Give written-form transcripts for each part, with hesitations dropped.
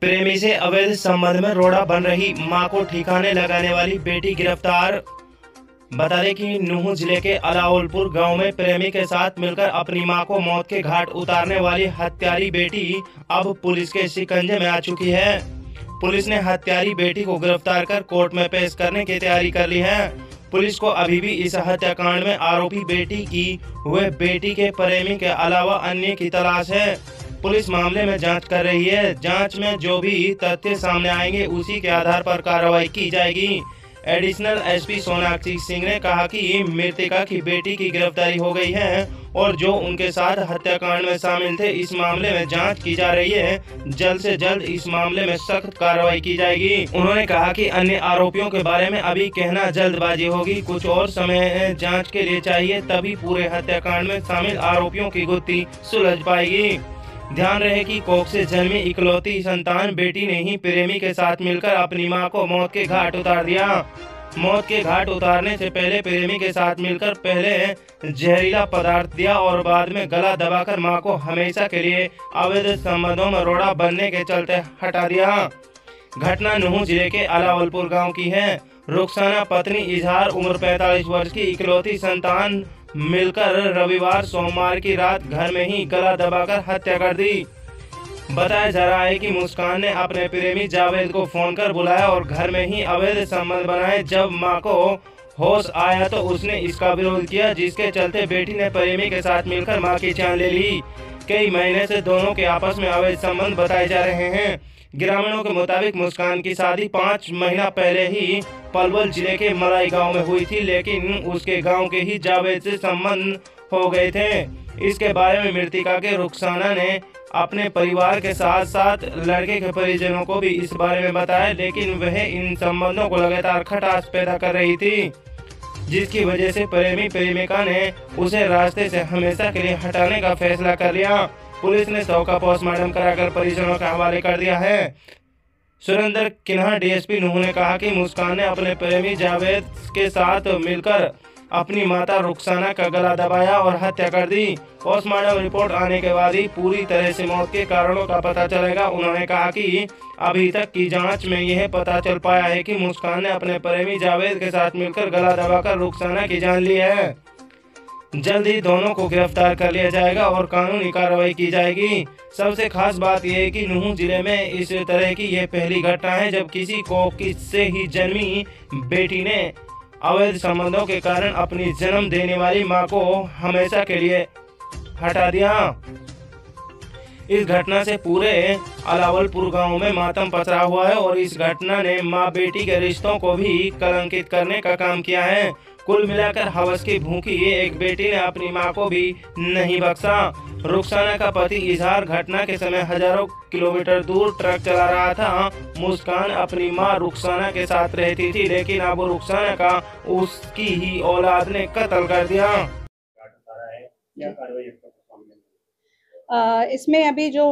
प्रेमी से अवैध संबंध में रोड़ा बन रही मां को ठिकाने लगाने वाली बेटी गिरफ्तार। बता दें कि नूंह जिले के अलाउलपुर गांव में प्रेमी के साथ मिलकर अपनी मां को मौत के घाट उतारने वाली हत्यारी बेटी अब पुलिस के शिकंजे में आ चुकी है। पुलिस ने हत्यारी बेटी को गिरफ्तार कर कोर्ट में पेश करने की तैयारी कर ली है। पुलिस को अभी भी इस हत्याकांड में आरोपी बेटी की हुए बेटी के प्रेमी के अलावा अन्य की तलाश है। पुलिस मामले में जांच कर रही है। जांच में जो भी तथ्य सामने आएंगे उसी के आधार पर कार्रवाई की जाएगी। एडिशनल एसपी सोनाक्षी सिंह ने कहा कि मृतका की बेटी की गिरफ्तारी हो गई है और जो उनके साथ हत्याकांड में शामिल थे इस मामले में जांच की जा रही है। जल्द से जल्द इस मामले में सख्त कार्रवाई की जाएगी। उन्होंने कहा कि अन्य आरोपियों के बारे में अभी कहना जल्दबाजी होगी, कुछ और समय जांच के लिए चाहिए, तभी पूरे हत्याकांड में शामिल आरोपियों की गुत्थी सुलझ पाएगी। ध्यान रहे कि कोख से जन्मी इकलौती संतान बेटी ने ही प्रेमी के साथ मिलकर अपनी मां को मौत के घाट उतार दिया। मौत के घाट उतारने से पहले प्रेमी के साथ मिलकर पहले जहरीला पदार्थ दिया और बाद में गला दबाकर मां को हमेशा के लिए अवैध संबंधों में रोड़ा बनने के चलते हटा दिया। घटना नूंह जिले के अलावलपुर गांव की है। रुखसाना पत्नी इजहार उम्र 45 वर्ष की इकलौती संतान मिलकर रविवार सोमवार की रात घर में ही गला दबाकर हत्या कर दी। बताया जा रहा है कि मुस्कान ने अपने प्रेमी जावेद को फोन कर बुलाया और घर में ही अवैध संबंध बनाए। जब मां को होश आया तो उसने इसका विरोध किया, जिसके चलते बेटी ने प्रेमी के साथ मिलकर मां की जान ले ली। कई महीने से दोनों के आपस में अवैध संबंध बताए जा रहे हैं। ग्रामीणों के मुताबिक मुस्कान की शादी 5 महीना पहले ही पलवल जिले के मलाई गांव में हुई थी, लेकिन उसके गांव के ही जावेद से संबंध हो गए थे। इसके बारे में मृतका के रुखसाना ने अपने परिवार के साथ साथ लड़के के परिजनों को भी इस बारे में बताया, लेकिन वह इन संबंधों को लगातार खटास पैदा कर रही थी, जिसकी वजह से प्रेमिका ने उसे रास्ते से हमेशा के लिए हटाने का फैसला कर लिया। पुलिस ने शव का पोस्टमार्टम कराकर परिजनों के हवाले कर दिया है। सुरेंद्र किन्हा डीएसपी नूंह ने कहा कि मुस्कान ने अपने प्रेमी जावेद के साथ मिलकर अपनी माता रुखसाना का गला दबाया और हत्या कर दी। पोस्टमार्टम रिपोर्ट आने के बाद ही पूरी तरह से मौत के कारणों का पता चलेगा। उन्होंने कहा कि अभी तक की जांच में यह पता चल पाया है कि मुस्कान ने अपने प्रेमी जावेद के साथ मिलकर गला दबाकर रुखसाना की जान ली है। जल्द ही दोनों को गिरफ्तार कर लिया जाएगा और कानूनी कार्रवाई की जाएगी। सबसे खास बात यह है कि नूंह जिले में इस तरह की यह पहली घटना है जब किसी को से ही जन्मी बेटी ने अवैध संबंधों के कारण अपनी जन्म देने वाली मां को हमेशा के लिए हटा दिया। इस घटना से पूरे अलावलपुर गांव में मातम पसरा हुआ है और इस घटना ने मां बेटी के रिश्तों को भी कलंकित करने का काम किया है। कुल मिलाकर हवस की भूखी एक बेटी ने अपनी मां को भी नहीं बख्शा। रुखसाना का पति इजहार घटना के समय हजारों किलोमीटर दूर ट्रक चला रहा था। मुस्कान अपनी मां रुखसाना के साथ रहती थी, लेकिन अब रुखसाना का उसकी ही औलाद ने कत्ल कर दिया। इसमें अभी जो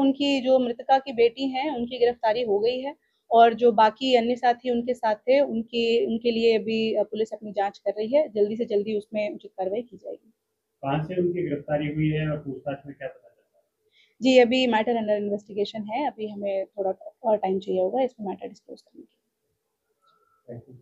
मृतका की बेटी हैं उनकी गिरफ्तारी हो गई है और जो बाकी अन्य साथी उनके साथ थे उनके लिए अभी पुलिस अपनी जांच कर रही है। जल्दी से जल्दी उसमें उचित कार्रवाई की जाएगी। कहां से उनकी गिरफ्तारी हुई है और पूछताछ में क्या पता चला है? जी, अभी मैटर अंडर इन्वेस्टिगेशन है। अभी हमें थोड़ा और टाइम चाहिए होगा इसमें मैटर डिस्क्लोज करने के लिए।